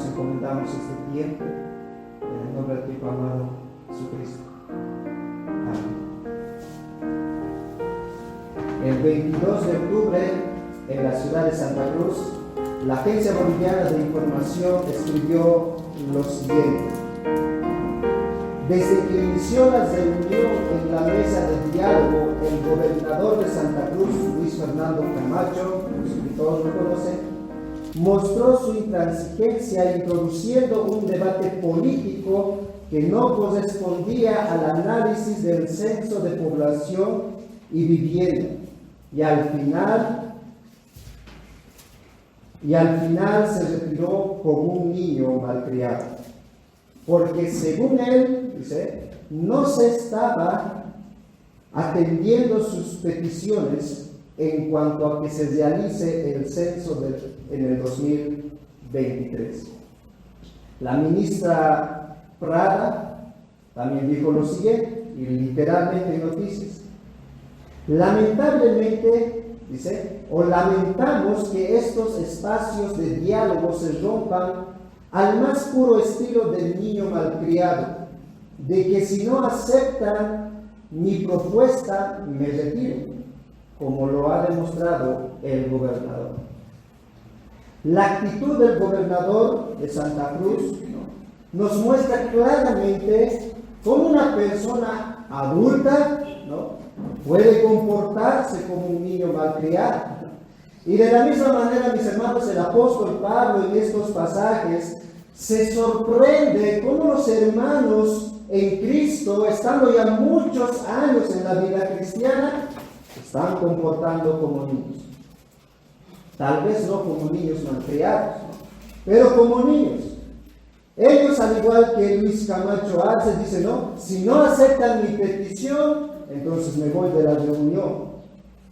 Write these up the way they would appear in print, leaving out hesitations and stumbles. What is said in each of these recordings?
encomendamos este tiempo en el nombre de tu Hijo amado Jesucristo. Amén. El 22 de octubre, en la ciudad de Santa Cruz, la Agencia Boliviana de Información escribió lo siguiente: desde que inició la reunión en la mesa de diálogo, el gobernador de Santa Cruz, Luis Fernando Camacho, que todos lo conocen, mostró su intransigencia introduciendo un debate político que no correspondía al análisis del censo de población y vivienda, y al final se retiró como un niño malcriado, porque según él, dice, no se estaba atendiendo sus peticiones en cuanto a que se realice el censo en el 2023. La ministra Prada también dijo lo siguiente, y literalmente en noticias: lamentablemente, dice, o lamentamos que estos espacios de diálogo se rompan al más puro estilo del niño malcriado, de que si no aceptan mi propuesta, me retiro, como lo ha demostrado el gobernador. La actitud del gobernador de Santa Cruz nos muestra claramente cómo una persona adulta puede comportarse como un niño malcriado. Y de la misma manera, mis hermanos, el apóstol Pablo en estos pasajes se sorprende cómo los hermanos en Cristo, estando ya muchos años en la vida cristiana, están comportando como niños. Tal vez no como niños malcriados, pero como niños. Ellos, al igual que Luis Camacho hace, dicen: no, si no aceptan mi petición, entonces me voy de la reunión.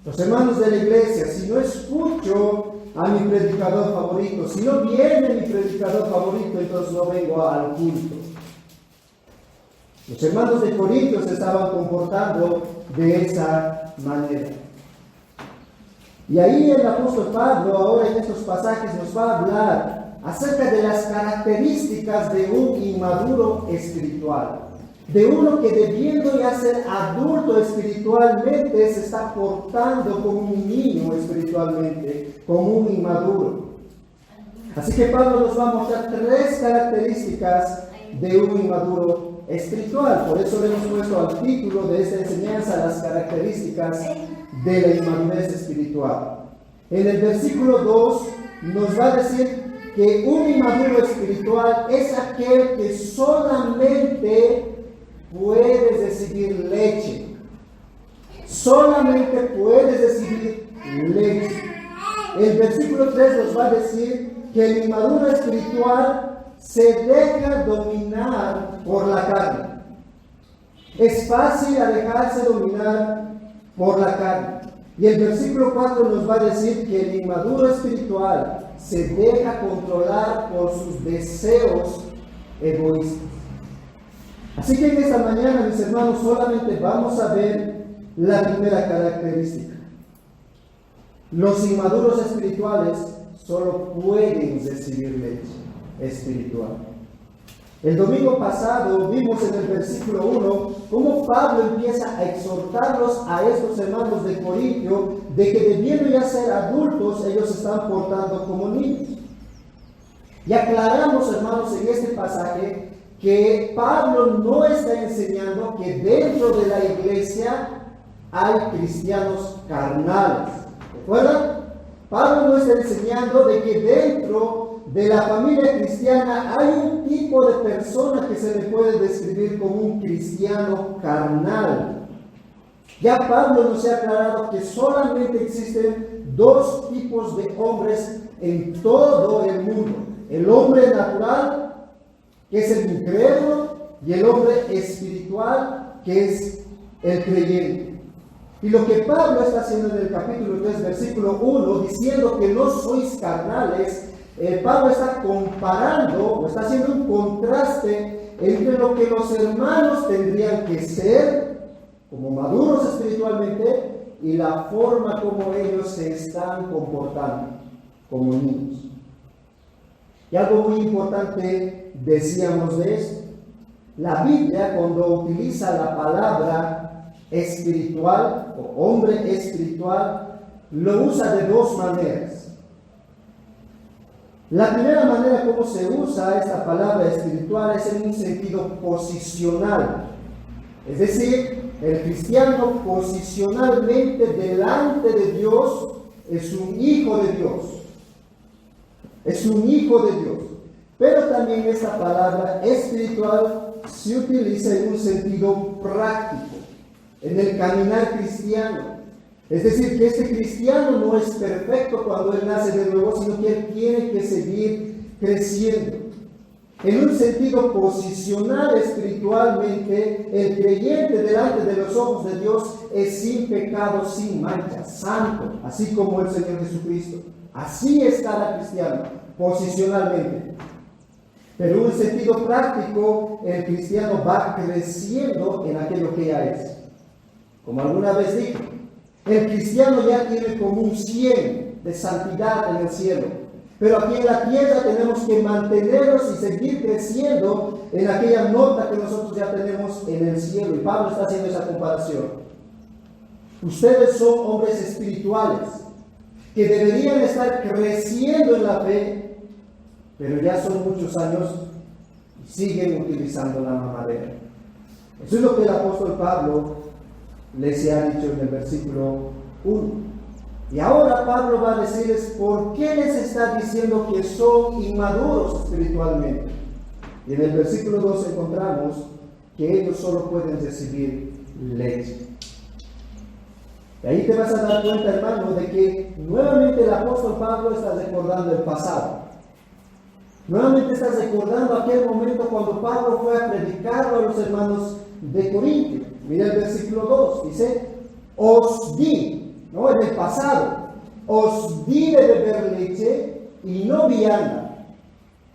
Los hermanos de la iglesia, si no escucho a mi predicador favorito, si no viene mi predicador favorito, entonces no vengo al culto. Los hermanos de Corintios se estaban comportando de esa manera. Y ahí el apóstol Pablo, ahora en estos pasajes, nos va a hablar acerca de las características de un inmaduro espiritual, de uno que, debiendo ya ser adulto espiritualmente, se está portando como un niño espiritualmente, como un inmaduro. Así que Pablo nos va a mostrar 3 características de un inmaduro espiritual. Por eso le hemos puesto al título de esta enseñanza las características de la inmadurez espiritual. En el versículo 2 nos va a decir que un inmaduro espiritual es aquel que solamente puede recibir leche. Solamente puede recibir leche. El versículo 3 nos va a decir que el inmaduro espiritual se deja dominar por la carne. Es fácil dejarse dominar por la carne. Y el versículo 4 nos va a decir que el inmaduro espiritual se deja controlar por sus deseos egoístas. Así que en esta mañana, mis hermanos, solamente vamos a ver la primera característica. Los inmaduros espirituales solo pueden recibir leche espiritual. El domingo pasado vimos en el versículo 1 cómo Pablo empieza a exhortarlos a estos hermanos de Corintio de que, debiendo ya ser adultos, ellos se están portando como niños. Y aclaramos, hermanos, en este pasaje que Pablo no está enseñando que dentro de la iglesia hay cristianos carnales. ¿Recuerdan? Pablo no está enseñando de que dentro de la familia cristiana hay un tipo de persona que se le puede describir como un cristiano carnal. Ya Pablo nos ha aclarado que solamente existen 2 tipos de hombres en todo el mundo: el hombre natural, que es el incrédulo, y el hombre espiritual, que es el creyente. Y lo que Pablo está haciendo en el capítulo 3, versículo 1, diciendo que no sois carnales, Pablo está comparando, o está haciendo un contraste entre lo que los hermanos tendrían que ser como maduros espiritualmente y la forma como ellos se están comportando como niños. Y algo muy importante decíamos de esto. La Biblia, cuando utiliza la palabra espiritual o hombre espiritual, lo usa de dos maneras. La primera manera como se usa esta palabra espiritual es en un sentido posicional. Es decir, el cristiano posicionalmente delante de Dios es un hijo de Dios. Es un hijo de Dios. Pero también esta palabra espiritual se utiliza en un sentido práctico, en el caminar cristiano. Es decir, que este cristiano no es perfecto cuando él nace de nuevo, sino que él tiene que seguir creciendo. En un sentido posicional espiritualmente, el creyente delante de los ojos de Dios es sin pecado, sin mancha, santo, así como el Señor Jesucristo. Así es cada cristiano, posicionalmente. Pero en un sentido práctico, el cristiano va creciendo en aquello que ya es. Como alguna vez dije, el cristiano ya tiene como un 100 de santidad en el cielo. Pero aquí en la tierra tenemos que mantenernos y seguir creciendo en aquella nota que nosotros ya tenemos en el cielo. Y Pablo está haciendo esa comparación. Ustedes son hombres espirituales que deberían estar creciendo en la fe, pero ya son muchos años y siguen utilizando la mamadera. Eso es lo que el apóstol Pablo les ha dicho en el versículo 1. Y ahora Pablo va a decirles por qué les está diciendo que son inmaduros espiritualmente. Y en el versículo 2 encontramos que ellos solo pueden recibir leche. Y ahí te vas a dar cuenta, hermano, de que nuevamente el apóstol Pablo está recordando el pasado. Nuevamente estás recordando aquel momento cuando Pablo fue a predicarlo a los hermanos de Corintio. Mira el versículo 2, dice, os di, ¿no? En el pasado, os di de beber leche y no vianda.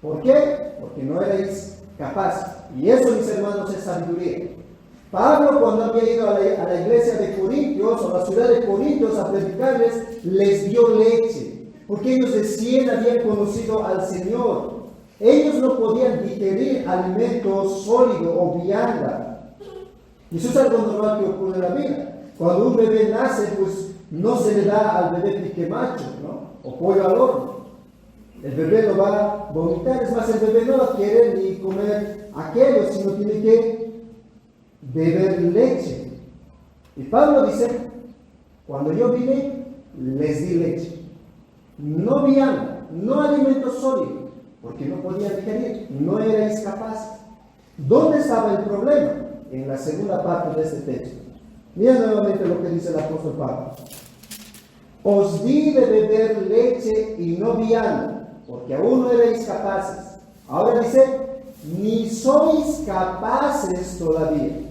¿Por qué? Porque no erais capaces. Y eso, mis hermanos, es sabiduría. Pablo, cuando había ido a la iglesia de Corintios, o a la ciudad de Corintios, a predicarles, les dio leche, porque ellos recién habían conocido al Señor. Ellos no podían digerir alimento sólido o vianda. Y eso es algo normal que ocurre en la vida. Cuando un bebé nace, pues no se le da al bebé pique macho, ¿no? O pollo al horno. El bebé lo va a vomitar, es más, el bebé no va a querer ni comer aquello, sino tiene que beber leche. Y Pablo dice, cuando yo vine, les di leche. No vianda, no alimento sólido, porque no podía digerir, no erais capaces. ¿Dónde estaba el problema? En la segunda parte de este texto. Mira nuevamente lo que dice el apóstol Pablo. Os di de beber leche y no vianda, porque aún no erais capaces. Ahora dice, ni sois capaces todavía.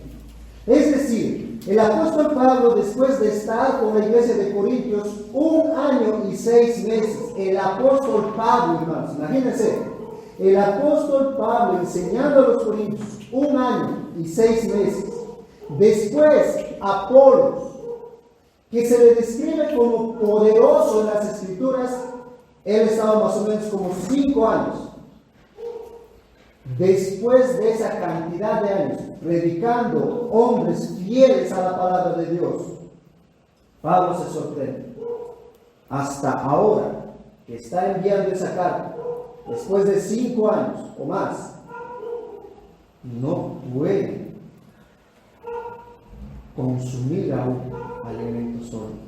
Es decir, el apóstol Pablo, después de estar con la iglesia de Corintios 1 año y 6 meses, el apóstol Pablo, hermanos, imagínense, el apóstol Pablo enseñando a los corintios 1 año y 6 meses. Después, Apolos, que se le describe como poderoso en las escrituras, él estaba más o menos como 5 años. Después de esa cantidad de años, predicando hombres fieles a la palabra de Dios, Pablo se sorprende. Hasta ahora, que está enviando esa carta, después de 5 años o más, no puede consumir aún alimento sólido.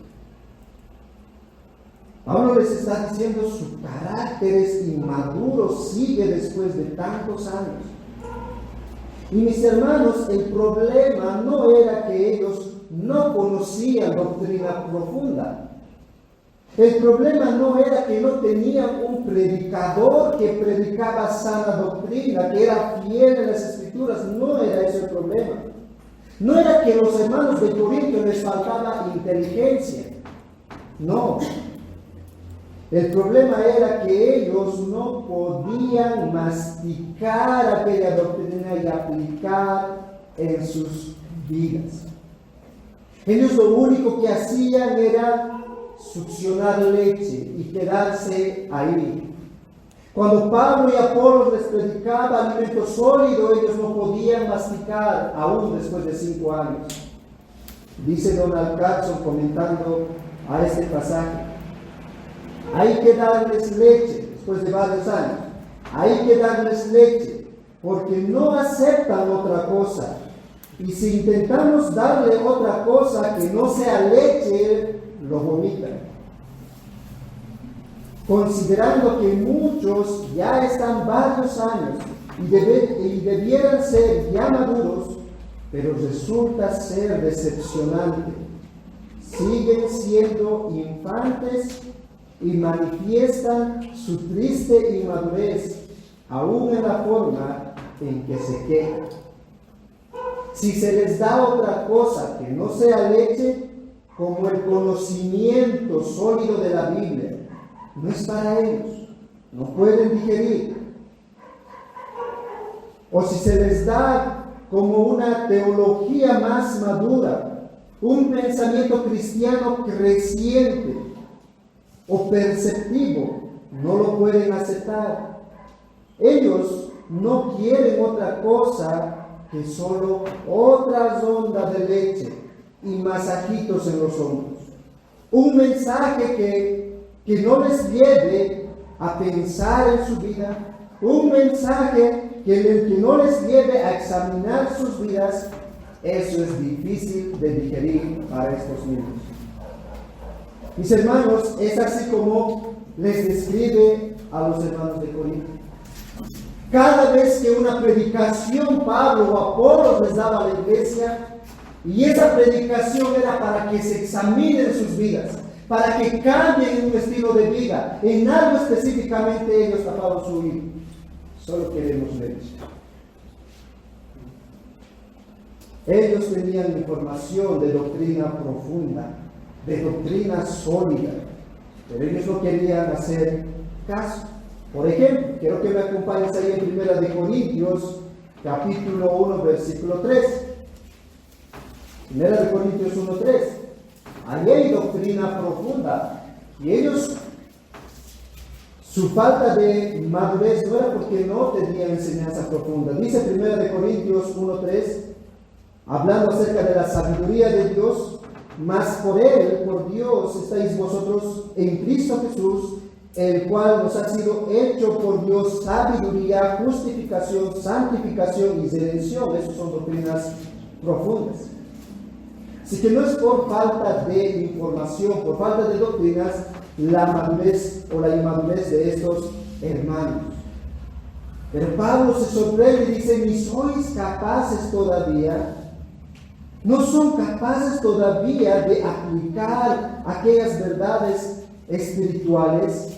Pablo les está diciendo su carácter es inmaduro, sigue después de tantos años. Y mis hermanos, el problema no era que ellos no conocían doctrina profunda. El problema no era que no tenían un predicador que predicaba sana doctrina, que era fiel en las escrituras. No era ese el problema. No era que los hermanos de Corinto les faltaba inteligencia. No. El problema era que ellos no podían masticar aquella doctrina y aplicar en sus vidas. Ellos lo único que hacían era succionar leche y quedarse ahí. Cuando Pablo y Apolos les predicaba alimento sólido, ellos no podían masticar aún después de 5 años. Dice Donald Carson comentando a este pasaje: hay que darles leche después de varios años. Hay que darles leche porque no aceptan otra cosa. Y si intentamos darle otra cosa que no sea leche, lo vomitan. Considerando que muchos ya están varios años y debieran ser ya maduros, pero resulta ser decepcionante. Siguen siendo infantes y manifiestan su triste inmadurez, aún en la forma en que se quejan. Si se les da otra cosa que no sea leche, como el conocimiento sólido de la Biblia, no es para ellos, no pueden digerir. O si se les da como una teología más madura, un pensamiento cristiano creciente o perceptivo, no lo pueden aceptar. Ellos no quieren otra cosa que solo otras ondas de leche y masajitos en los hombros. Un mensaje que no les lleve a pensar en su vida, un mensaje que no les lleve a examinar sus vidas. Eso es difícil de digerir para estos niños. Mis hermanos, es así como les describe a los hermanos de Corinto. Cada vez que una predicación Pablo o Apolos les daba a la iglesia, y esa predicación era para que se examinen sus vidas, para que cambien un estilo de vida, en algo específicamente ellos tapaban su oído. Solo queremos leche. Ellos tenían información de doctrina profunda, de doctrina sólida, pero ellos no querían hacer caso. Por ejemplo, quiero que me acompañes ahí en 1 Corintios, capítulo 1, versículo 3. 1 Corintios 1, 3. Ahí hay doctrina profunda. Y ellos, su falta de madurez no era porque no tenían enseñanza profunda. Dice 1 Corintios 1, 3, hablando acerca de la sabiduría de Dios: mas por Él, por Dios, estáis vosotros en Cristo Jesús, el cual nos ha sido hecho por Dios sabiduría, justificación, santificación y redención. Esas son doctrinas profundas. Así que no es por falta de información, por falta de doctrinas, la madurez o la inmadurez de estos hermanos. Pero Pablo se sorprende y dice: ¿ni sois capaces todavía? ¿No son capaces todavía de aplicar aquellas verdades espirituales?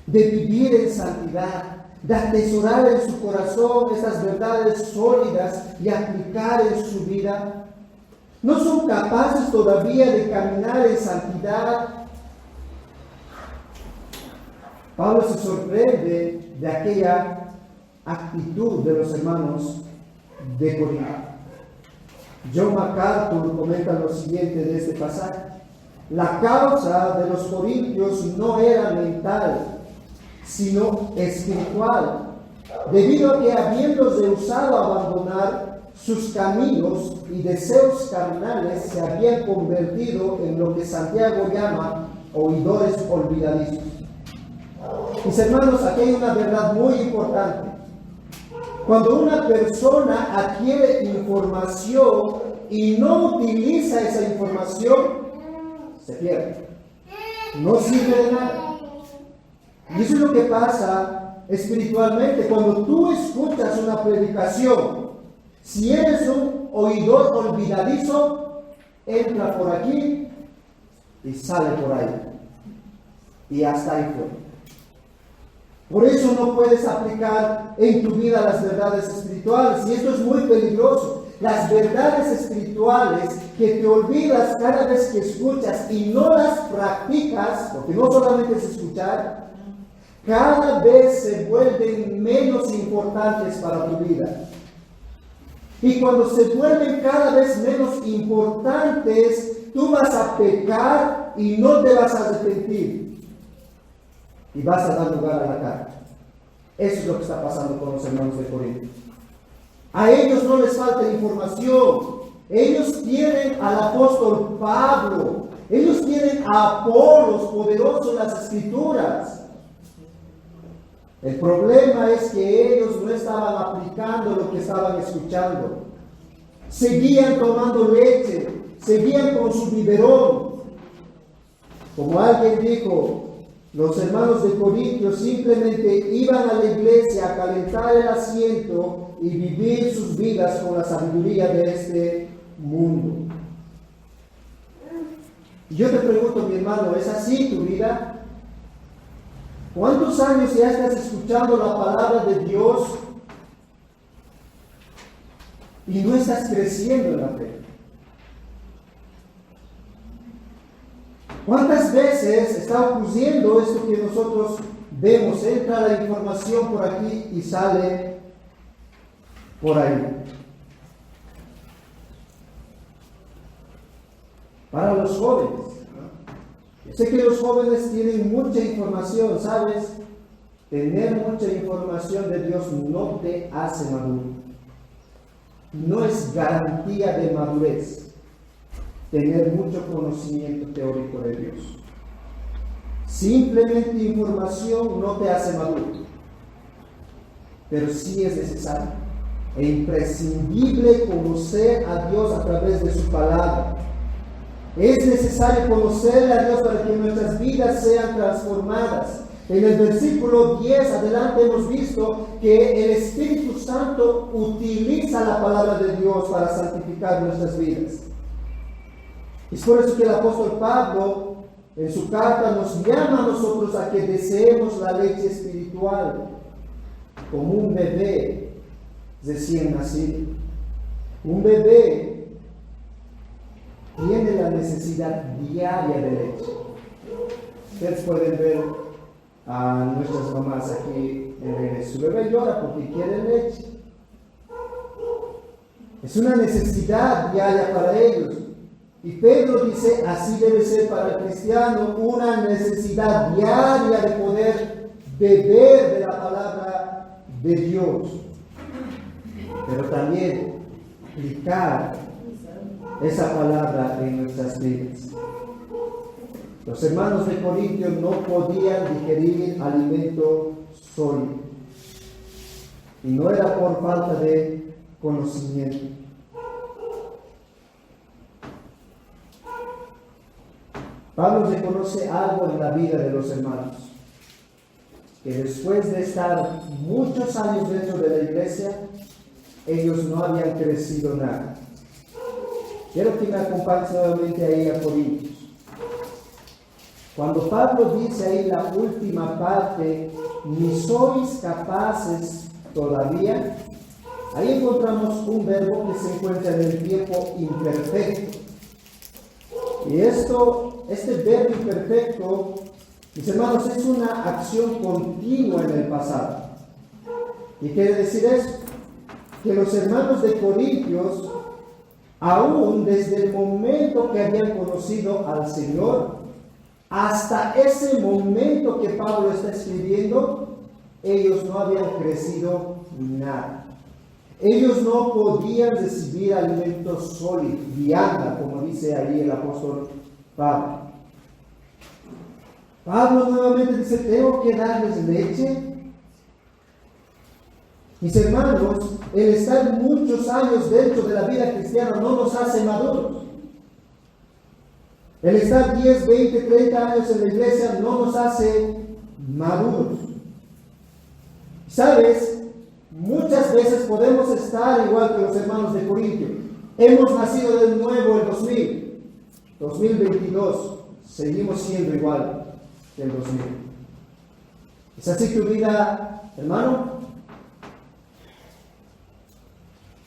De vivir en santidad, de atesorar en su corazón esas verdades sólidas y aplicar en su vida. ¿No son capaces todavía de caminar en santidad? Pablo se sorprende de aquella actitud de los hermanos de Corinto. John MacArthur comenta lo siguiente de este pasaje: la causa de los corintios no era mental, sino espiritual, debido a que habiendo rehusado abandonar sus caminos y deseos carnales, se habían convertido en lo que Santiago llama oidores olvidadizos. Mis hermanos, aquí hay una verdad muy importante. Cuando una persona adquiere información y no utiliza esa información, se pierde. No sirve de nada. Y eso es lo que pasa espiritualmente. Cuando tú escuchas una predicación, si eres un oidor olvidadizo, entra por aquí y sale por ahí. Y hasta ahí fue. Por eso no puedes aplicar en tu vida las verdades espirituales. Y esto es muy peligroso. Las verdades espirituales que te olvidas cada vez que escuchas y no las practicas, porque no solamente es escuchar, cada vez se vuelven menos importantes para tu vida. Y cuando se vuelven cada vez menos importantes, tú vas a pecar y no te vas a arrepentir. y vas a dar lugar a la carne. Eso es lo que está pasando con los hermanos de Corinto. A ellos no les falta información. Ellos tienen al apóstol Pablo. Ellos tienen a Apolos, poderoso en las Escrituras. El problema es que ellos no estaban aplicando lo que estaban escuchando. Seguían tomando leche, seguían con su biberón. Como alguien dijo, los hermanos de Corintios simplemente iban a la iglesia a calentar el asiento y vivir sus vidas con la sabiduría de este mundo. Y yo te pregunto, mi hermano, ¿es así tu vida? ¿Cuántos años ya estás escuchando la palabra de Dios y no estás creciendo en la fe? ¿Cuántas veces está ocurriendo esto que nosotros vemos? Entra la información por aquí y sale por ahí. Para los jóvenes, yo sé que los jóvenes tienen mucha información, ¿sabes? Tener mucha información de Dios no te hace maduro. No es garantía de madurez tener mucho conocimiento teórico de Dios. Simplemente información no te hace maduro, pero sí es necesario e imprescindible conocer a Dios a través de su palabra. Es necesario conocerle a Dios para que nuestras vidas sean transformadas. En el versículo 10 adelante hemos visto que el Espíritu Santo utiliza la palabra de Dios para santificar nuestras vidas. Es por eso que el apóstol Pablo en su carta nos llama a nosotros a que deseemos la leche espiritual como un bebé recién nacido. Un bebé tiene la necesidad diaria de leche. Ustedes pueden ver a nuestras mamás aquí en la iglesia. Su bebé llora porque quiere leche. Es una necesidad diaria para ellos. Y Pedro dice, así debe ser para el cristiano, una necesidad diaria de poder beber de la palabra de Dios. Pero también aplicar esa palabra en nuestras vidas. Los hermanos de Corintios no podían digerir alimento sólido. Y no era por falta de conocimiento. Pablo reconoce algo en la vida de los hermanos, que después de estar muchos años dentro de la iglesia, ellos no habían crecido nada. Quiero que me acompañes nuevamente ahí a Corintios. Cuando Pablo dice ahí la última parte, ni sois capaces todavía, ahí encontramos un verbo que se encuentra en el tiempo imperfecto. Y este verbo imperfecto, mis hermanos, es una acción continua en el pasado. ¿Y quiere decir eso? Que los hermanos de Corintios, aún desde el momento que habían conocido al Señor, hasta ese momento que Pablo está escribiendo, ellos no habían crecido nada. Ellos no podían recibir alimento sólido, vianda, como dice ahí el apóstol Pablo. Pablo nuevamente dice, ¿tengo que darles leche? Mis hermanos, el estar muchos años dentro de la vida cristiana no nos hace maduros. El estar 10, 20, 30 años en la iglesia no nos hace maduros. ¿Sabes? Muchas veces podemos estar igual que los hermanos de Corintio. Hemos nacido de nuevo en 2022. Seguimos siendo igual que el 2000. ¿Es así tu vida, hermano?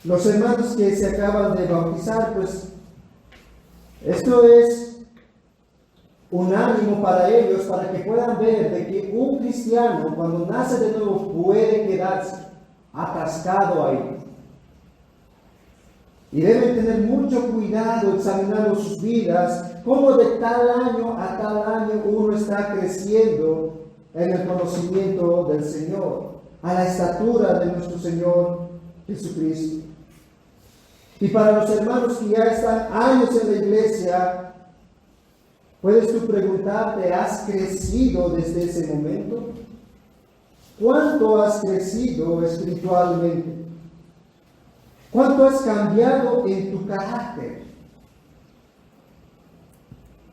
Los hermanos que se acaban de bautizar, pues esto es un ánimo para ellos, para que puedan ver de que un cristiano cuando nace de nuevo puede quedarse atascado ahí. Y deben tener mucho cuidado examinando sus vidas, cómo de tal año a tal año uno está creciendo en el conocimiento del Señor, a la estatura de nuestro Señor Jesucristo. Y para los hermanos que ya están años en la iglesia, puedes tú preguntarte, ¿has crecido desde ese momento? ¿Cuánto has crecido espiritualmente? ¿Cuánto has cambiado en tu carácter?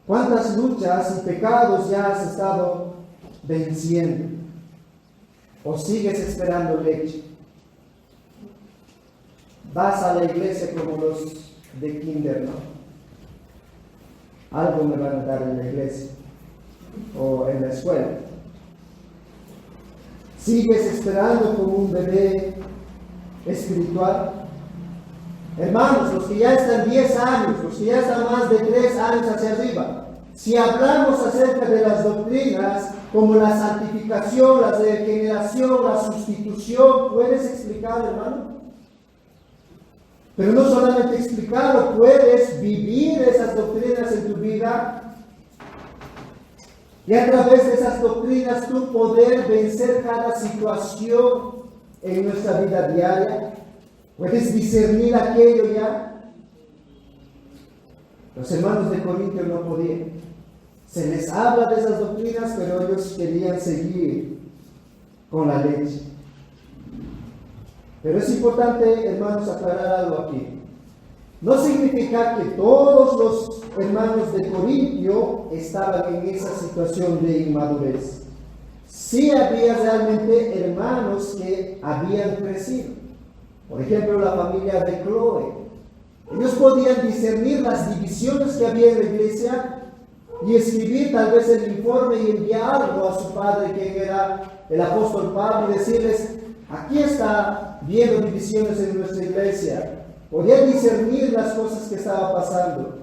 ¿Cuántas luchas y pecados ya has estado venciendo? ¿O sigues esperando leche? Vas a la iglesia como los de kinder, ¿no? Algo me van a dar en la iglesia o en la escuela. ¿Sigues esperando como un bebé espiritual? Hermanos, los que ya están 10 años, los que ya están más de 3 años hacia arriba, si hablamos acerca de las doctrinas como la santificación, la regeneración, la sustitución, ¿puedes explicar, hermano? Pero no solamente explicarlo, puedes vivir esas doctrinas en tu vida y a través de esas doctrinas tú poder vencer cada situación en nuestra vida diaria. ¿Puedes discernir aquello ya? Los hermanos de Corintio no podían. Se les habla de esas doctrinas, pero ellos querían seguir con la leche. Pero es importante, hermanos, aclarar algo aquí. No significa que todos los hermanos de Corintio estaban en esa situación de inmadurez. Sí había realmente hermanos que habían crecido. Por ejemplo, la familia de Chloe. Ellos podían discernir las divisiones que había en la iglesia y escribir tal vez el informe y enviarlo a su padre, quien era el apóstol Pablo, y decirles, aquí está viendo divisiones en nuestra iglesia. Podían discernir las cosas que estaban pasando.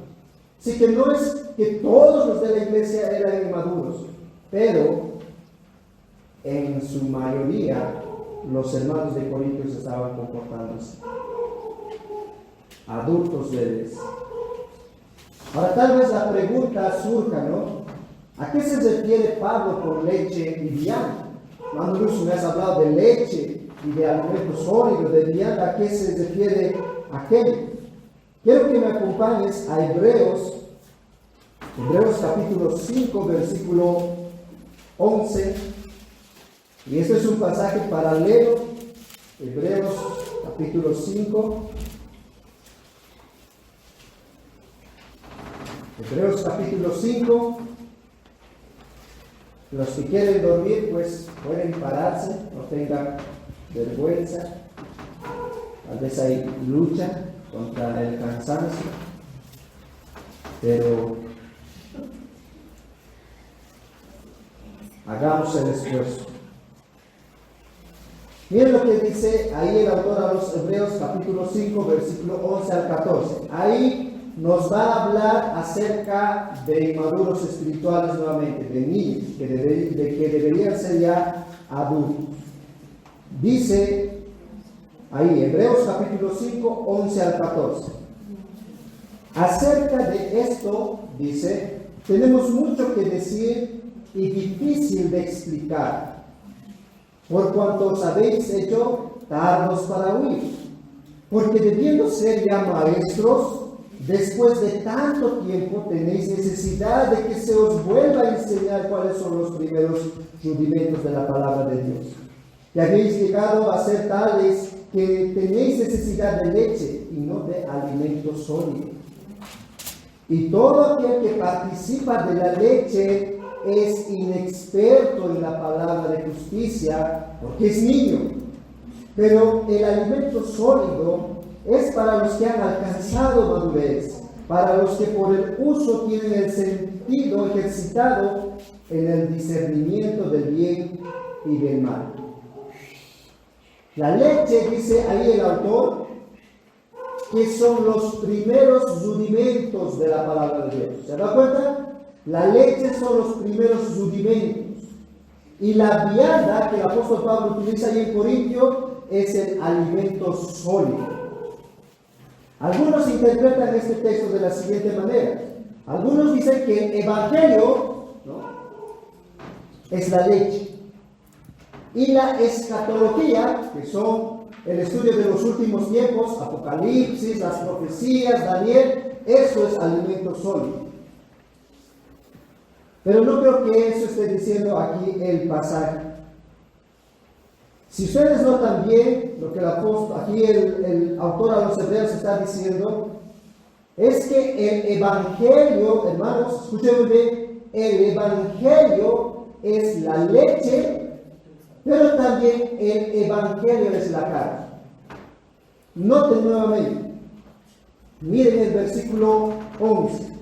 Así que no es que todos los de la iglesia eran inmaduros, pero en su mayoría los hermanos de Corintios estaban comportándose adultos bebés. Ahora tal vez la pregunta surja, ¿no? ¿A qué se refiere Pablo con leche y vianda? Cuando me has hablado de leche y de alimento sólido, de vianda, ¿a qué se refiere aquello? Quiero que me acompañes a Hebreos capítulo 5, versículo 11. Y este es un pasaje paralelo, Hebreos capítulo 5. Hebreos capítulo 5. Los que quieren dormir, pues pueden pararse, no tengan vergüenza. Tal vez hay lucha contra el cansancio, pero hagamos el esfuerzo. Miren lo que dice ahí el autor a los Hebreos capítulo 5, versículo 11 al 14. Ahí nos va a hablar acerca de inmaduros espirituales nuevamente, de niños, que deberían ser ya adultos. Dice ahí, Hebreos capítulo 5, 11 al 14. Acerca de esto, dice, tenemos mucho que decir y difícil de explicar, por cuanto os habéis hecho tardos para oír, porque debiendo ser ya maestros, después de tanto tiempo tenéis necesidad de que se os vuelva a enseñar cuáles son los primeros rudimentos de la palabra de Dios. Y habéis llegado a ser tales que tenéis necesidad de leche y no de alimento sólido. Y todo aquel que participa de la leche es inexperto en la palabra de justicia, porque es niño. Pero el alimento sólido es para los que han alcanzado madurez, para los que por el uso tienen el sentido ejercitado en el discernimiento del bien y del mal. La leche, dice ahí el autor, que son los primeros rudimentos de la palabra de Dios. ¿Se da cuenta? La leche son los primeros rudimentos. Y la vianda que el apóstol Pablo utiliza ahí en Corintio es el alimento sólido. Algunos interpretan este texto de la siguiente manera. Algunos dicen que el evangelio, ¿no?, es la leche. Y la escatología, que son el estudio de los últimos tiempos, Apocalipsis, las profecías, Daniel, eso es alimento sólido. Pero no creo que eso esté diciendo aquí el pasaje. Si ustedes notan bien lo que aquí el autor a los hebreos está diciendo, es que el evangelio, hermanos, escuchen bien, el evangelio es la leche, pero también el evangelio es la carne. Noten nuevamente, miren el versículo 11.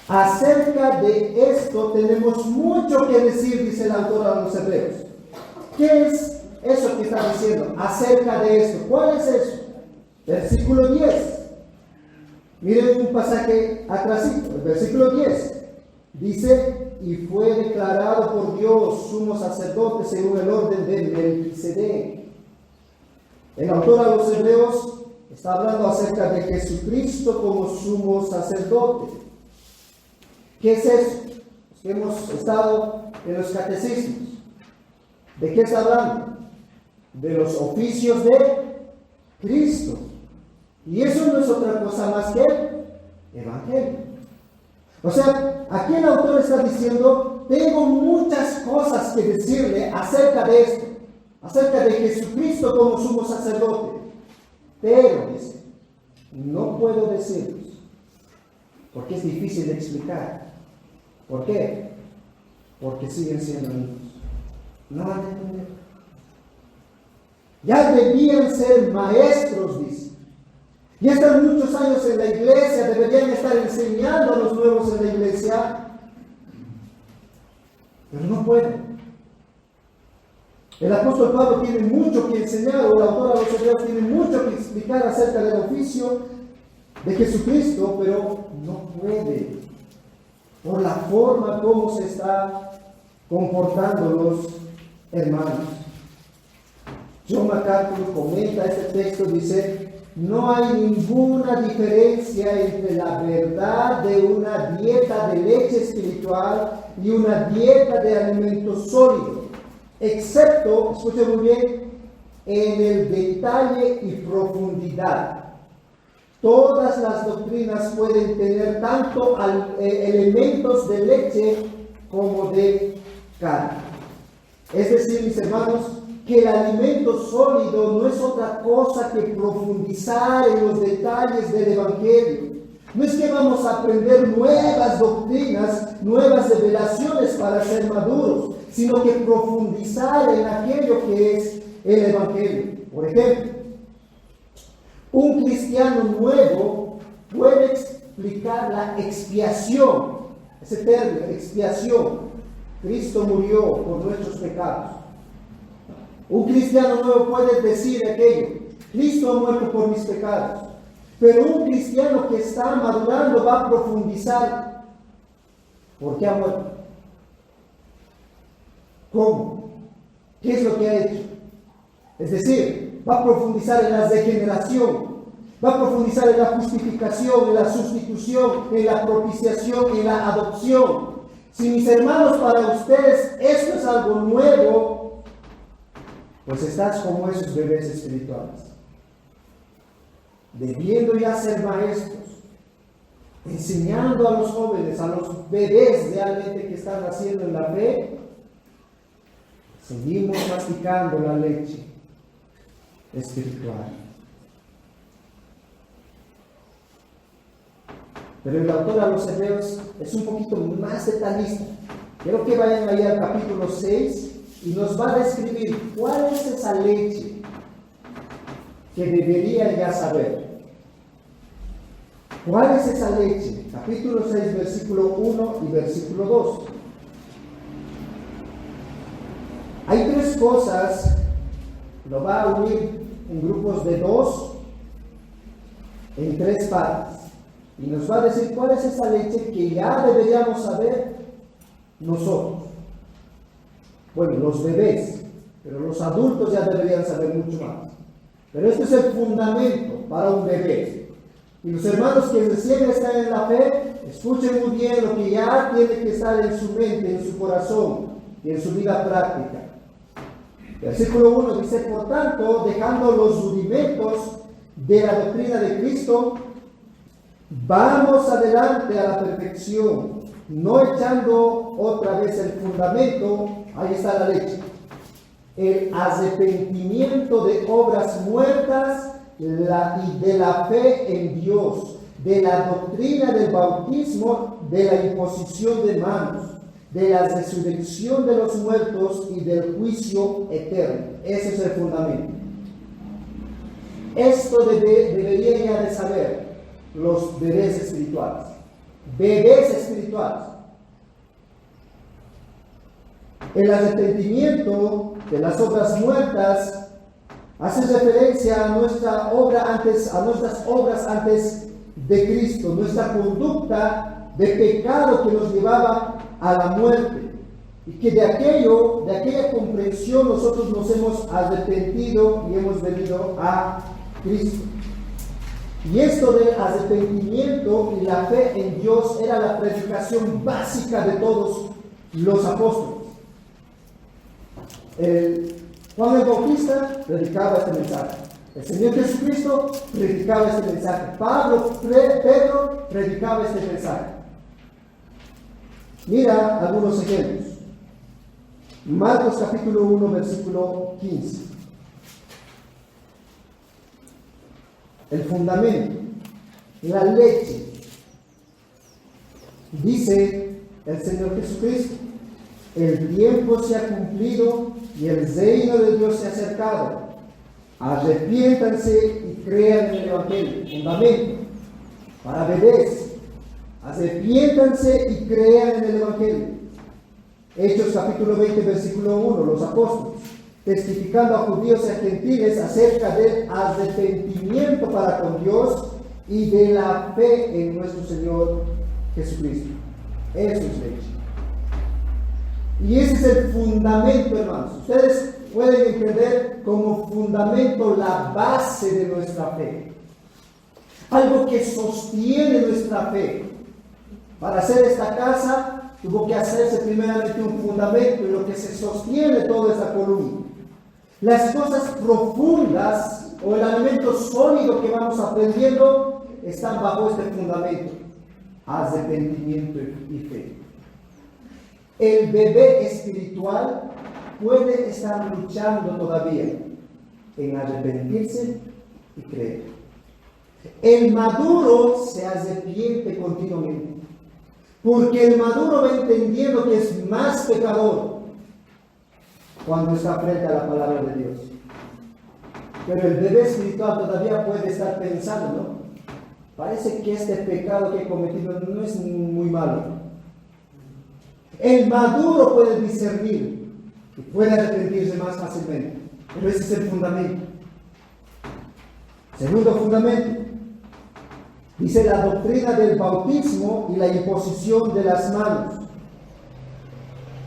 Acerca de esto tenemos mucho que decir, dice el autor a los hebreos. ¿Qué es eso que está diciendo? Acerca de esto. ¿Cuál es eso? Versículo 10. Miren un pasaje atrásito, el versículo 10. Dice, y fue declarado por Dios sumo sacerdote según el orden de Melquisedec. El autor a los hebreos está hablando acerca de Jesucristo como sumo sacerdote. ¿Qué es eso? Los que hemos estado en los catecismos. ¿De qué está hablando? De los oficios de Cristo. Y eso no es otra cosa más que el evangelio. O sea, aquí el autor está diciendo, tengo muchas cosas que decirle acerca de esto, acerca de Jesucristo como sumo sacerdote. Pero, dice, no puedo decirlos, porque es difícil de explicar. ¿Por qué? Porque siguen siendo niños. No van a entender. Ya debían ser maestros, dice. Ya están muchos años en la iglesia, deberían estar enseñando a los nuevos en la iglesia, pero no pueden. El apóstol Pablo tiene mucho que enseñar, o el autor a los hebreos tiene mucho que explicar acerca del oficio de Jesucristo, pero no puede, por la forma como se está comportando los hermanos. John MacArthur comenta este texto, dice, no hay ninguna diferencia entre la verdad de una dieta de leche espiritual y una dieta de alimento sólido, excepto, escuchen muy bien, en el detalle y profundidad. Todas las doctrinas pueden tener tanto elementos de leche como de carne. Es decir, mis hermanos, que el alimento sólido no es otra cosa que profundizar en los detalles del evangelio. No es que vamos a aprender nuevas doctrinas, nuevas revelaciones para ser maduros, sino que profundizar en aquello que es el evangelio. Por ejemplo, un cristiano nuevo puede explicar la expiación, ese término, expiación. Cristo murió por nuestros pecados. Un cristiano nuevo puede decir aquello, Cristo ha muerto por mis pecados. Pero un cristiano que está madurando va a profundizar. ¿Por qué ha muerto? ¿Cómo? ¿Qué es lo que ha hecho? Es decir, va a profundizar en la degeneración, va a profundizar en la justificación, en la sustitución, en la propiciación, en la adopción. Si mis hermanos, para ustedes esto es algo nuevo, pues estás como esos bebés espirituales, debiendo ya ser maestros, enseñando a los jóvenes, a los bebés realmente que están naciendo en la fe. Seguimos masticando la leche espiritual. Pero el autor a los hebreos es un poquito más detallista. Quiero que vayan ahí al capítulo 6 y nos va a describir cuál es esa leche que deberían ya saber. ¿Cuál es esa leche? Capítulo 6, versículo 1 y versículo 2. Hay tres cosas, lo va a unir en grupos de 2, en 3 partes. Y nos va a decir cuál es esa leche que ya deberíamos saber nosotros. Bueno, los bebés, pero los adultos ya deberían saber mucho más. Pero este es el fundamento para un bebé. Y los hermanos que recién están en la fe, escuchen muy bien lo que ya tiene que estar en su mente, en su corazón y en su vida práctica. Versículo 1 dice: por tanto, dejando los rudimentos de la doctrina de Cristo, vamos adelante a la perfección, no echando otra vez el fundamento, ahí está la leche, el arrepentimiento de obras muertas y de la fe en Dios, de la doctrina del bautismo, de la imposición de manos, de la resurrección de los muertos y del juicio eterno. Ese es el fundamento. Esto deberían ya de saber los bebés espirituales. Bebés espirituales. El arrepentimiento de las obras muertas hace referencia a nuestras obras antes de Cristo, nuestra conducta de pecado que nos llevaba a la muerte, y que de aquella comprensión nosotros nos hemos arrepentido y hemos venido a Cristo. Y esto del arrepentimiento y la fe en Dios era la predicación básica de todos los apóstoles. Juan el Bautista predicaba este mensaje. El Señor Jesucristo predicaba este mensaje. Pedro predicaba este mensaje. Mira algunos ejemplos. Marcos capítulo 1, versículo 15. El fundamento, la leche. Dice el Señor Jesucristo: el tiempo se ha cumplido y el reino de Dios se ha acercado. Arrepiéntanse y crean en el Evangelio. Fundamento para bebés. Arrepiéntanse y crean en el Evangelio. Hechos capítulo 20, versículo 1. Los apóstoles, testificando a judíos y a gentiles acerca del arrepentimiento para con Dios y de la fe en nuestro Señor Jesucristo. Eso es leche. Y ese es el fundamento, hermanos. Ustedes pueden entender como fundamento la base de nuestra fe. Algo que sostiene nuestra fe. Para hacer esta casa tuvo que hacerse primeramente un fundamento, y lo que se sostiene toda esa columna. Las cosas profundas o el elemento sólido que vamos aprendiendo están bajo este fundamento: arrepentimiento y fe. El bebé espiritual puede estar luchando todavía en arrepentirse y creer. El maduro se arrepiente continuamente, porque el maduro va entendiendo que es más pecador cuando está frente a la palabra de Dios. Pero el bebé espiritual todavía puede estar pensando, ¿no? Parece que este pecado que he cometido no es muy malo. El maduro puede discernir y puede arrepentirse más fácilmente. Pero ese es el fundamento. Segundo fundamento. Dice la doctrina del bautismo y la imposición de las manos.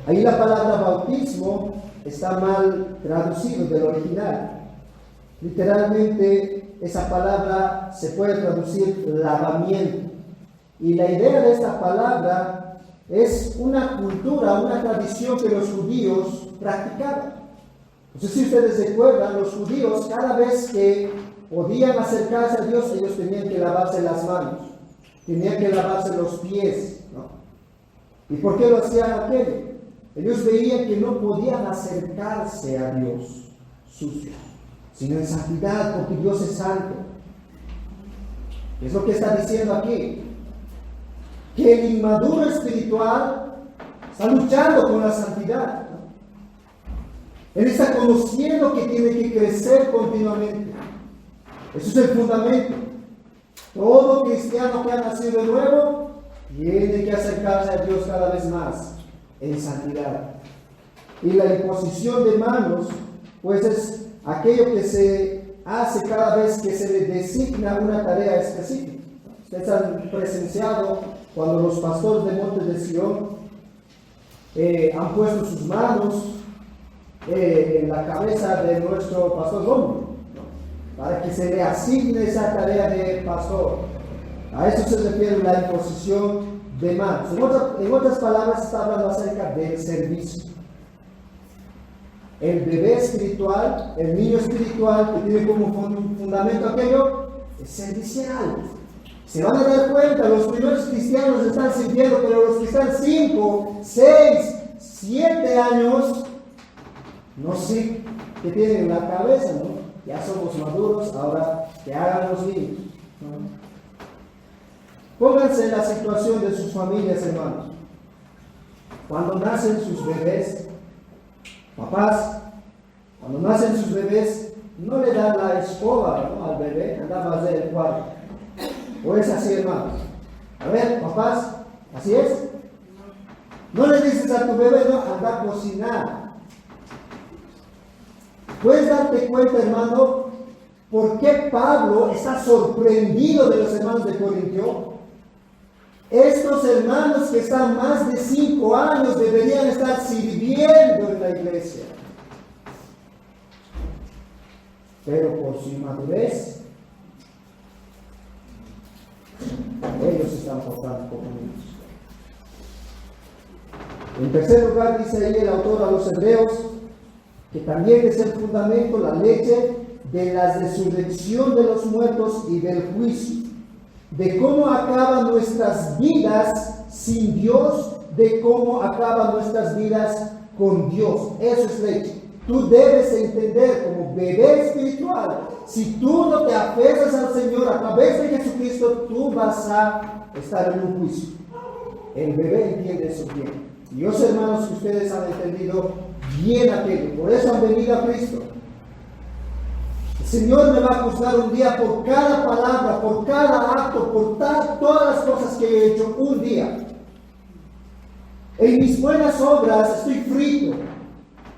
Ahí la palabra bautismo está mal traducido del original. Literalmente esa palabra se puede traducir lavamiento. Y la idea de esta palabra es una cultura, una tradición que los judíos practicaban. No sé si ustedes recuerdan, los judíos cada vez que podían acercarse a Dios, ellos tenían que lavarse las manos, tenían que lavarse los pies, ¿no? ¿Y por qué lo hacían aquello? Ellos veían que no podían acercarse a Dios sucios, sino en santidad, porque Dios es santo. Es lo que está diciendo aquí, que el inmaduro espiritual está luchando con la santidad, ¿no? Él está conociendo que tiene que crecer continuamente. Eso es el fundamento. Todo cristiano que ha nacido de nuevo tiene que acercarse a Dios cada vez más en santidad. Y la imposición de manos, pues es aquello que se hace cada vez que se le designa una tarea específica. Ustedes han presenciado cuando los pastores de Monte de Sion han puesto sus manos en la cabeza de nuestro pastor Rómulo, ¿no? Para que se le asigne esa tarea de pastor. A eso se refiere la imposición de manos. En otras palabras, está hablando acerca del servicio. El bebé espiritual, el niño espiritual que tiene como fundamento aquello, es servicial. Se van a dar cuenta, los primeros cristianos están sirviendo, pero los que están 5, 6, 7 años, no sé qué tienen en la cabeza, ¿no? Ya somos maduros, ahora que hagan los niños, ¿no? Pónganse en la situación de sus familias, hermanos. Cuando nacen sus bebés, papás, cuando nacen sus bebés, no le dan la escoba, ¿no?, al bebé, andaba a hacer el cuarto. ¿O es así, hermanos? A ver, papás, ¿así es? No le dices a tu bebé, no, anda a cocinar. ¿Puedes darte cuenta, hermano, por qué Pablo está sorprendido de los hermanos de Corintio? Estos hermanos que están más de 5 años deberían estar sirviendo en la iglesia. Pero por su inmadurez, ellos se están portando como niños. En tercer lugar, dice ahí el autor a los hebreos, que también es el fundamento, la leche de la resurrección de los muertos y del juicio, de cómo acaban nuestras vidas sin Dios, de cómo acaban nuestras vidas con Dios. Eso es leche. Tú debes entender como bebé espiritual, si tú no te aferras al Señor a través de Jesucristo, tú vas a estar en un juicio. El bebé entiende eso bien. Y yo sé, hermanos, que ustedes han entendido bien aquello. Por eso han venido a Cristo. El Señor me va a juzgar un día por cada palabra, por cada acto, por todas las cosas que he hecho un día. En mis buenas obras estoy frito,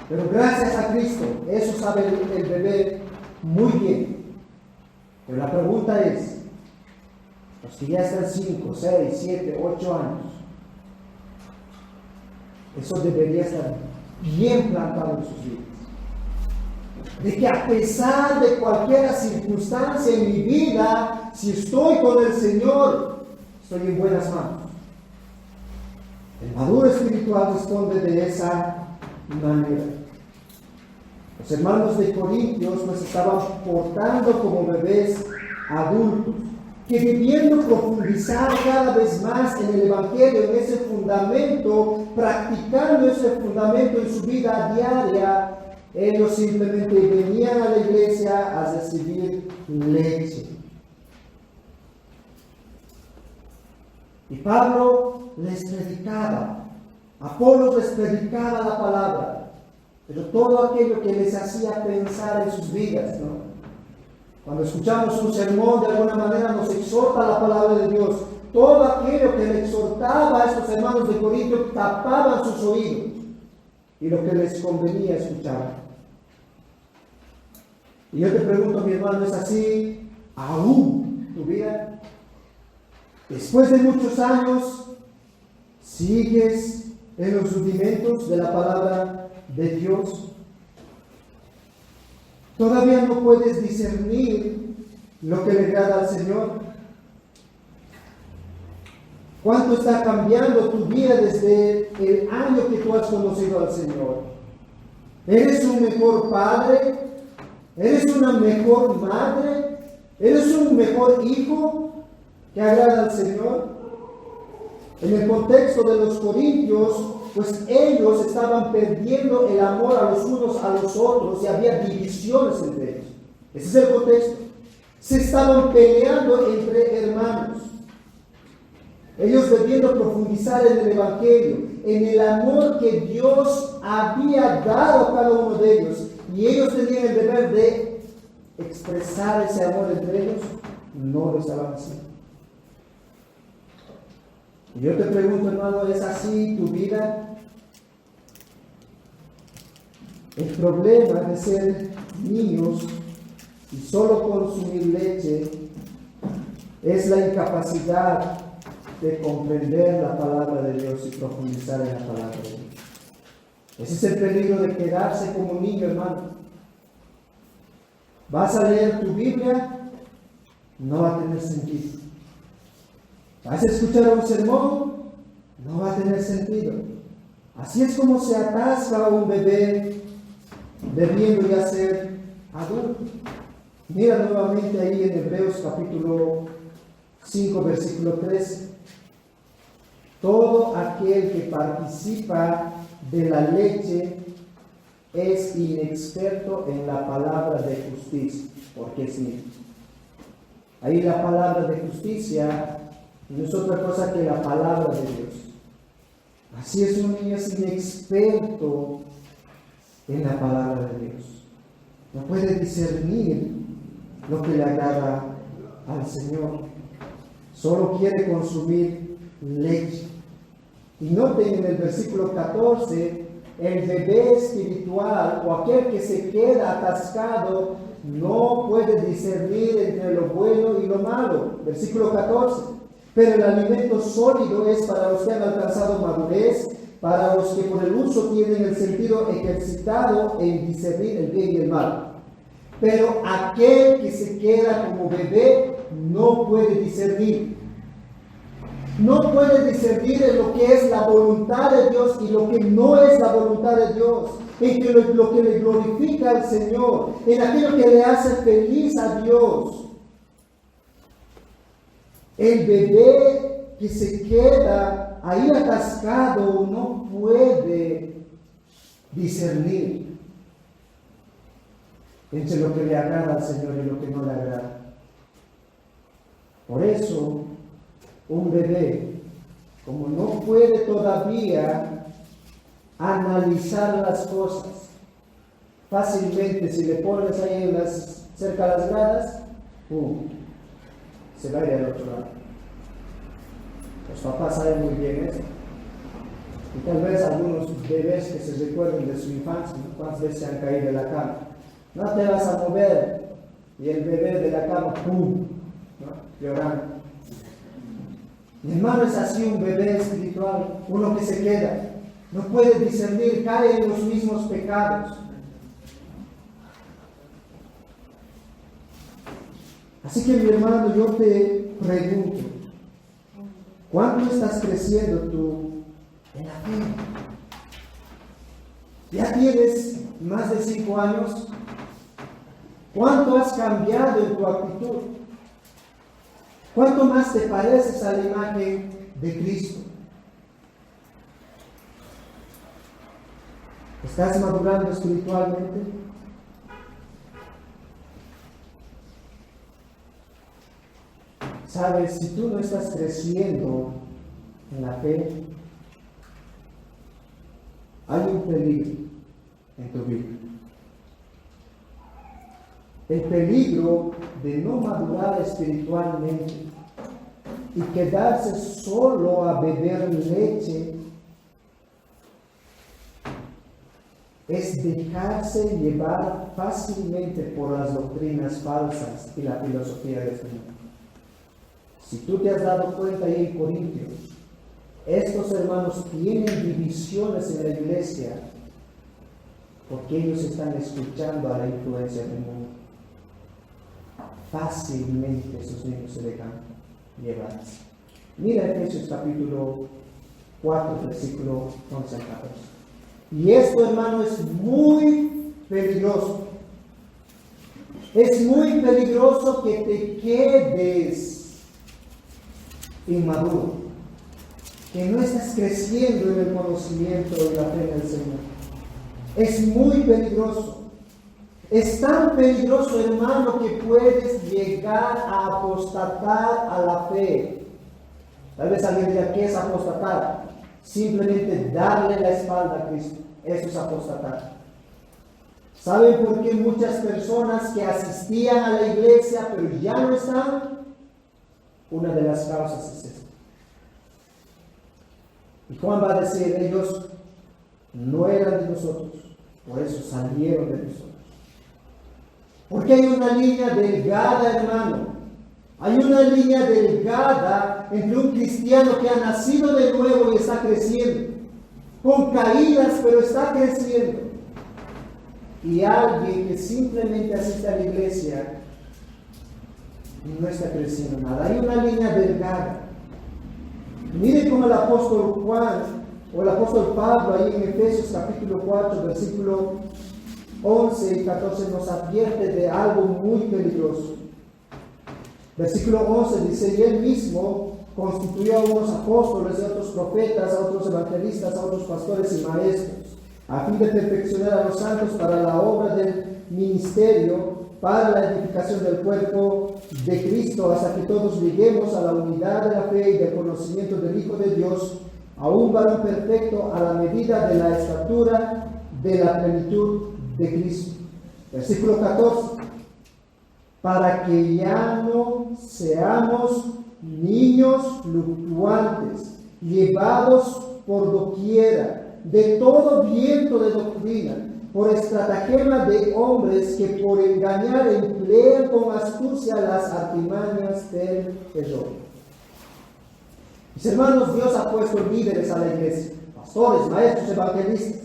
pero gracias a Cristo, eso sabe el bebé muy bien. Pero la pregunta es, los que ya están 5, 6, 7, 8 años, eso debería estar bien plantado en sus vidas. De que a pesar de cualquier circunstancia en mi vida, si estoy con el Señor, estoy en buenas manos. El maduro espiritual responde de esa manera. Los hermanos de Corintios pues estaban portando como bebés adultos, que debiendo profundizar cada vez más en el Evangelio, en ese fundamento, practicando ese fundamento en su vida diaria, ellos simplemente venían a la iglesia a recibir leche. Y Pablo les predicaba, Apolos les predicaba la palabra, pero todo aquello que les hacía pensar en sus vidas, ¿no? Cuando escuchamos un sermón, de alguna manera nos exhorta la palabra de Dios. Todo aquello que le exhortaba a estos hermanos de Corinto tapaban sus oídos y lo que les convenía escuchar. Y yo te pregunto, mi hermano, ¿es así aún tu vida? Después de muchos años, ¿sigues en los rudimentos de la palabra de Dios? ¿Todavía no puedes discernir lo que le agrada al Señor? ¿Cuánto está cambiando tu vida desde el año que tú has conocido al Señor? ¿Eres un mejor padre? ¿Eres una mejor madre? ¿Eres un mejor hijo que agrada al Señor? En el contexto de los corintios, pues ellos estaban perdiendo el amor a los unos a los otros y había divisiones entre ellos. Ese es el contexto. Se estaban peleando entre hermanos. Ellos debiendo profundizar en el Evangelio, en el amor que Dios había dado a cada uno de ellos. Y ellos tenían el deber de expresar ese amor entre ellos. No lo estaban haciendo. Y yo te pregunto, hermano, ¿es así tu vida? El problema de ser niños y solo consumir leche es la incapacidad de comprender la palabra de Dios y profundizar en la palabra de Dios. Ese es el peligro de quedarse como niño, hermano. Vas a leer tu Biblia, no va a tener sentido. Vas a escuchar un sermón, no va a tener sentido. Así es como se atasca un bebé debiendo ya ser adulto. Mira nuevamente ahí en Hebreos capítulo 5, versículo 13. Todo aquel que participa de la leche es inexperto en la palabra de justicia, porque es niño. Ahí la palabra de justicia no es otra cosa que la palabra de Dios. Así es, un niño es inexperto en la palabra de Dios. No puede discernir lo que le agrada al Señor. Solo quiere consumir leche. Y noten en el versículo 14, el bebé espiritual o aquel que se queda atascado no puede discernir entre lo bueno y lo malo. Versículo 14. Pero el alimento sólido es para los que han alcanzado madurez, para los que por el uso tienen el sentido ejercitado en discernir el bien y el mal. Pero aquel que se queda como bebé no puede discernir. No puede discernir en lo que es la voluntad de Dios y lo que no es la voluntad de Dios. En que lo que le glorifica al Señor, en aquello que le hace feliz a Dios. El bebé que se queda ahí atascado no puede discernir entre lo que le agrada al Señor y lo que no le agrada. Por eso, un bebé, como no puede todavía analizar las cosas, fácilmente si le pones ahí cerca de las gradas, se va a ir al otro lado. Los papás saben muy bien eso. Y tal vez algunos bebés que se recuerden de su infancia, ¿no? ¿Cuántas veces se han caído de la cama? No te vas a mover. Y el bebé de la cama, ¡pum!, ¿no?, llorando. Mi hermano, es así un bebé espiritual, uno que se queda, no puede discernir, cae en los mismos pecados. Así que mi hermano, yo te pregunto, ¿cuánto estás creciendo tú en la fe? ¿Ya tienes más de 5 años? ¿Cuánto has cambiado en tu actitud? ¿Cuánto más te pareces a la imagen de Cristo? ¿Estás madurando espiritualmente? Sabes, si tú no estás creciendo en la fe, hay un peligro en tu vida. El peligro de no madurar espiritualmente y quedarse solo a beber leche es dejarse llevar fácilmente por las doctrinas falsas y la filosofía de este mundo. Si tú te has dado cuenta ahí en Corintios, estos hermanos tienen divisiones en la iglesia porque ellos están escuchando a la influencia del mundo. Fácilmente esos niños se dejan llevar. Mira Efesios capítulo 4, versículo 11 al 14. Y esto, hermano, es muy peligroso. Es muy peligroso que te quedes inmaduro, que no estás creciendo en el conocimiento y la fe del Señor. Es muy peligroso. Es tan peligroso, hermano, que puedes llegar a apostatar a la fe. Tal vez alguien diga, ¿qué es apostatar? Simplemente darle la espalda a Cristo. Eso es apostatar. ¿Saben por qué muchas personas que asistían a la iglesia pero ya no están? Una de las causas es esta. Y Juan va a decir, ellos no eran de nosotros, por eso salieron de nosotros. Porque hay una línea delgada, hermano. Hay una línea delgada entre un cristiano que ha nacido de nuevo y está creciendo, con caídas, pero está creciendo, y alguien que simplemente asiste a la iglesia y no está creciendo nada. Hay una línea delgada. Miren cómo el apóstol Juan o el apóstol Pablo ahí en Efesios capítulo 4, versículo 11 y 14 nos advierte de algo muy peligroso. Versículo 11 dice: y él mismo constituyó a unos apóstoles, a otros profetas, a otros evangelistas, a otros pastores y maestros, a fin de perfeccionar a los santos para la obra del ministerio, para la edificación del cuerpo de Cristo, hasta que todos lleguemos a la unidad de la fe y del conocimiento del Hijo de Dios, a un varón perfecto a la medida de la estatura de la plenitud de Cristo. Versículo 14: para que ya no seamos niños fluctuantes, llevados por doquiera de todo viento de doctrina, por estratagema de hombres que por engañar emplean con astucia las artimañas del error. Mis hermanos, Dios ha puesto líderes a la iglesia, pastores, maestros, evangelistas,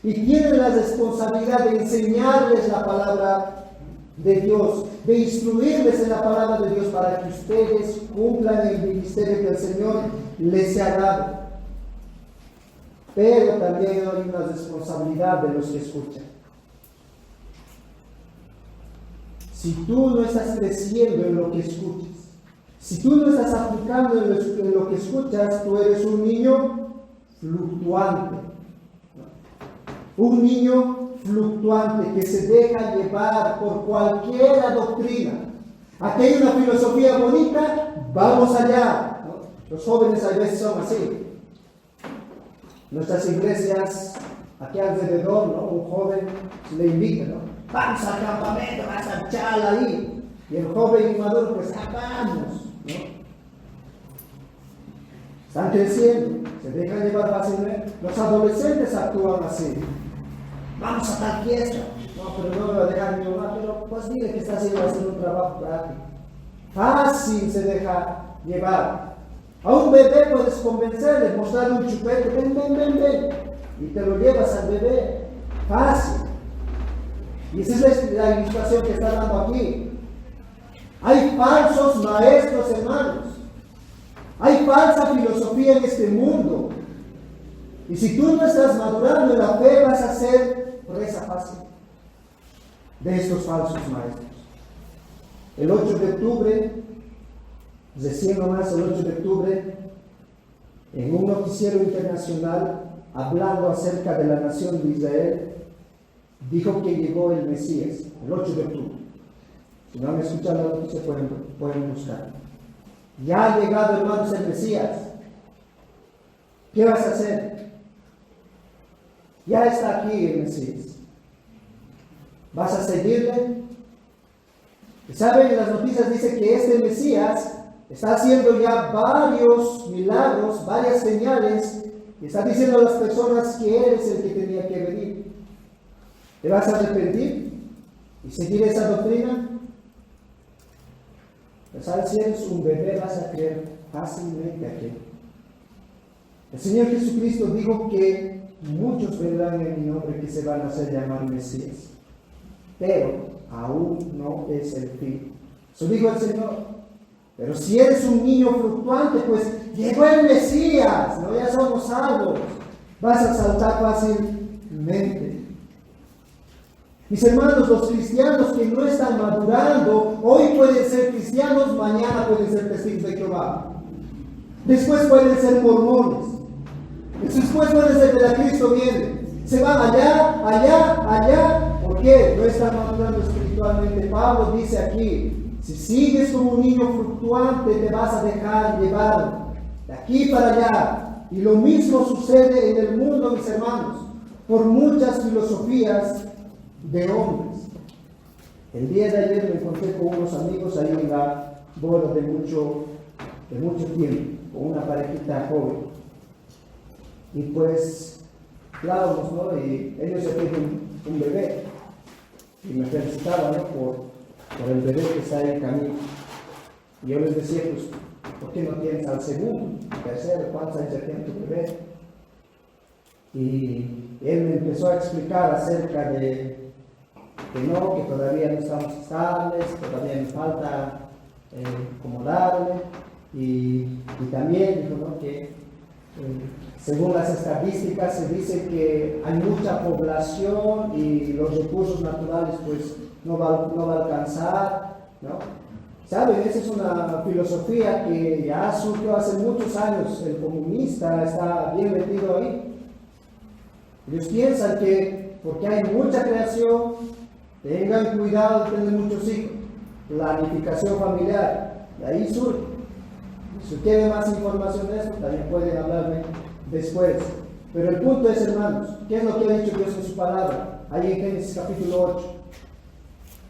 y tienen la responsabilidad de enseñarles la palabra de Dios, de instruirles en la palabra de Dios para que ustedes cumplan el ministerio que el Señor les ha dado. Pero también hay una responsabilidad de los que escuchan. Si tú no estás creciendo en lo que escuchas, si tú no estás aplicando en lo que escuchas, tú eres un niño fluctuante. Un niño fluctuante que se deja llevar por cualquier doctrina. Aquí hay una filosofía bonita, vamos allá, ¿no? Los jóvenes a veces son así. Nuestras iglesias, aquí alrededor, ¿no? Un joven se le invita, ¿no? Vamos al campamento, vas a charla ahí. Y el joven inmaduro, pues, vamos, ¿no? Están creciendo, se dejan llevar fácilmente. Los adolescentes actúan así. Vamos a tal fiesta. No, pero no me va a dejar mi mamá, pero pues dile que está haciendo un trabajo práctico. Fácil se deja llevar. A un bebé puedes convencerle, mostrarle un chupete, ven, y te lo llevas al bebé. Fácil. Y esa es la ilustración que está dando aquí. Hay falsos maestros, hermanos. Hay falsa filosofía en este mundo. Y si tú no estás madurando en la fe, vas a ser presa fácil de estos falsos maestros. El 8 de octubre, recién nomás el 8 de octubre, en un noticiero internacional, hablando acerca de la nación de Israel, dijo que llegó el Mesías, el 8 de octubre. Si no han escuchado la noticia, pueden buscar. Ya ha llegado, hermanos, el Mesías. ¿Qué vas a hacer? Ya está aquí el Mesías. ¿Vas a seguirle? ¿Saben? En las noticias dice que este Mesías está haciendo ya varios milagros, varias señales, y está diciendo a las personas que Él es el que tenía que venir. ¿Te vas a arrepentir y seguir esa doctrina? Pues, ¿sabes? Si eres un bebé, vas a creer fácilmente aquello. El Señor Jesucristo dijo que muchos vendrán en mi nombre que se van a hacer llamar Mesías, pero aún no es el fin. Eso dijo el Señor. Pero si eres un niño fluctuante, pues llegó el Mesías, no, ya somos salvos. Vas a saltar fácilmente. Mis hermanos, los cristianos que no están madurando, hoy pueden ser cristianos, mañana pueden ser testigos de Jehová. Después pueden ser mormones. Después pueden ser de la Cristo viene. Se van allá. ¿Por qué? No están madurando espiritualmente. Pablo dice aquí, si sigues como un niño fluctuante, te vas a dejar llevar de aquí para allá. Y lo mismo sucede en el mundo, mis hermanos, por muchas filosofías de hombres. El día de ayer me encontré con unos amigos ahí en la boda de mucho tiempo, con una parejita joven. Y pues, hablábamos, ¿no? Y ellos ya tienen un bebé. Y me felicitaban, ¿no? por el bebé que está en camino. Y yo les decía, pues, ¿por qué no tienes al segundo, tercero, cuántos años ya tiene tu bebé? Y él me empezó a explicar acerca de que todavía no estamos estables, que todavía me falta acomodarle. y también dijo, ¿no?, que según las estadísticas se dice que hay mucha población y los recursos naturales pues no va a alcanzar, ¿no? ¿Saben? Esa es una filosofía que ya surgió hace muchos años. El comunista está bien metido ahí. Ellos piensan que porque hay mucha creación, tengan cuidado de tener muchos hijos. Planificación familiar, de ahí surge. Si quieren más información de esto, también pueden hablarme después. Pero el punto es, hermanos, ¿qué es lo que ha dicho Dios en su palabra? Ahí en Génesis capítulo 8.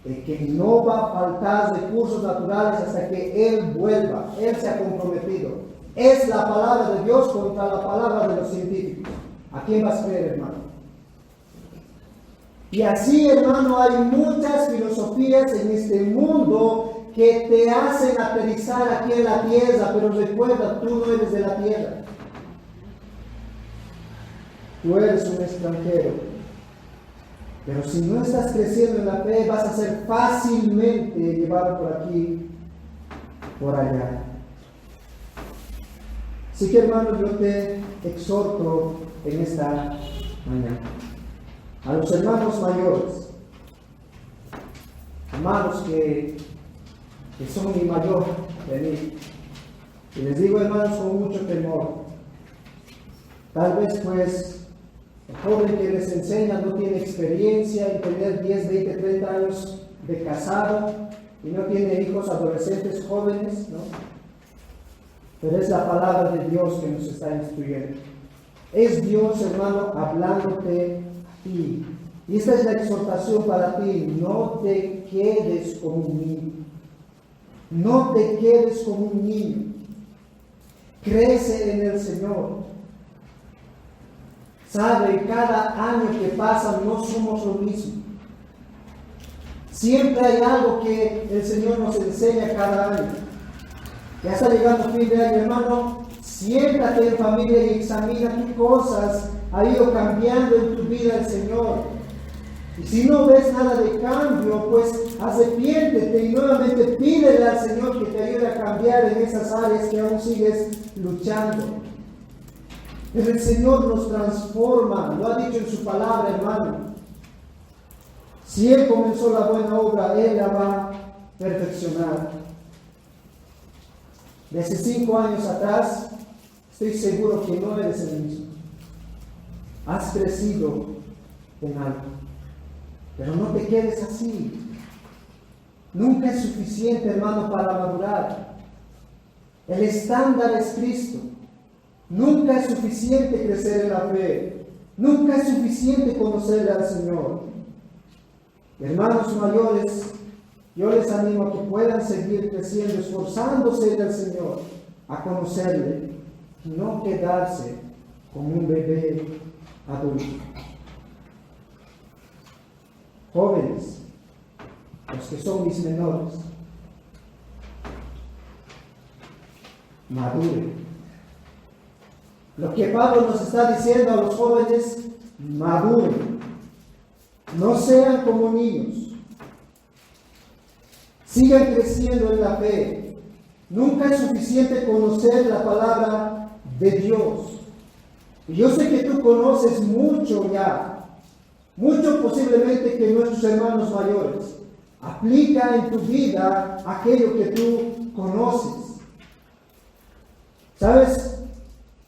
De que no va a faltar recursos naturales hasta que Él vuelva. Él se ha comprometido. Es la palabra de Dios contra la palabra de los científicos. ¿A quién vas a creer, hermano? Y así, hermano, hay muchas filosofías en este mundo que te hacen aterrizar aquí en la tierra, pero recuerda, tú no eres de la tierra. Tú eres un extranjero. Pero si no estás creciendo en la fe, vas a ser fácilmente llevado por aquí, por allá. Así que, hermano, yo te exhorto en esta mañana. A los hermanos mayores, hermanos que son mi mayor de mí, y les digo, hermanos, con mucho temor, tal vez pues el joven que les enseña no tiene experiencia en tener 10, 20, 30 años de casado y no tiene hijos adolescentes jóvenes, ¿no? Pero es la palabra de Dios que nos está instruyendo. Es Dios, hermano, hablándote a ti. Y esta es la exhortación para ti. No te quedes como un niño. No te quedes como un niño. Crece en el Señor. Sabe, cada año que pasa no somos lo mismo. Siempre hay algo que el Señor nos enseña cada año. Ya está llegando fin de año, hermano. Siéntate en familia y examina qué cosas ha ido cambiando en tu vida el Señor. Y si no ves nada de cambio, pues arrepiéntete y nuevamente pídele al Señor que te ayude a cambiar en esas áreas que aún sigues luchando. Pero el Señor nos transforma, lo ha dicho en su palabra, hermano. Si Él comenzó la buena obra, Él la va a perfeccionar. Desde 5 años atrás, estoy seguro que no eres el mismo. Has crecido en algo. Pero no te quedes así. Nunca es suficiente, hermano, para madurar. El estándar es Cristo. Nunca es suficiente crecer en la fe. Nunca es suficiente conocerle al Señor. Hermanos mayores, yo les animo a que puedan seguir creciendo, esforzándose en el Señor, a conocerle, y no quedarse como un bebé adulto. Jóvenes, los que son mis menores, maduren. Lo que Pablo nos está diciendo a los jóvenes, maduren. No sean como niños. Sigan creciendo en la fe. Nunca es suficiente conocer la palabra de Dios. Y yo sé que tú conoces mucho ya. Mucho posiblemente que nuestros hermanos mayores. Aplica en tu vida aquello que tú conoces. ¿Sabes?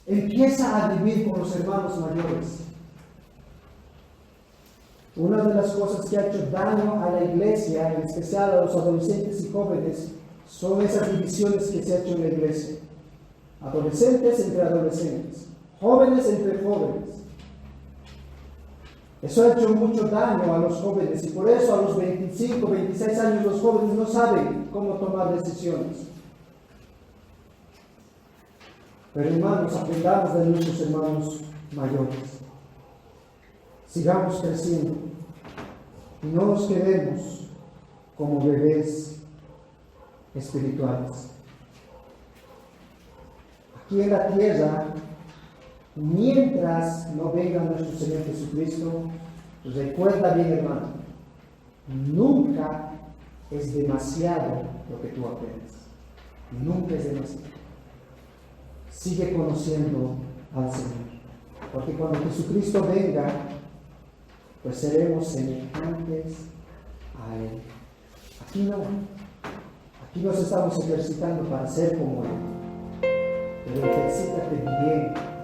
Empieza a vivir con los hermanos mayores. Una de las cosas que ha hecho daño a la iglesia, en especial a los adolescentes y jóvenes, son esas divisiones que se ha hecho en la iglesia. Adolescentes entre adolescentes, jóvenes entre jóvenes. Eso ha hecho mucho daño a los jóvenes y por eso a los 25, 26 años los jóvenes no saben cómo tomar decisiones. Pero hermanos, aprendamos de nuestros hermanos mayores. Sigamos creciendo y no nos quedemos como bebés espirituales. Aquí en la tierra, mientras no venga nuestro Señor Jesucristo, recuerda bien, hermano, nunca es demasiado lo que tú aprendes. Nunca es demasiado. sigue conociendo al Señor. Porque cuando Jesucristo venga, pues seremos semejantes a Él. Aquí no. Aquí nos estamos ejercitando para ser como Él. Pero ejercítate bien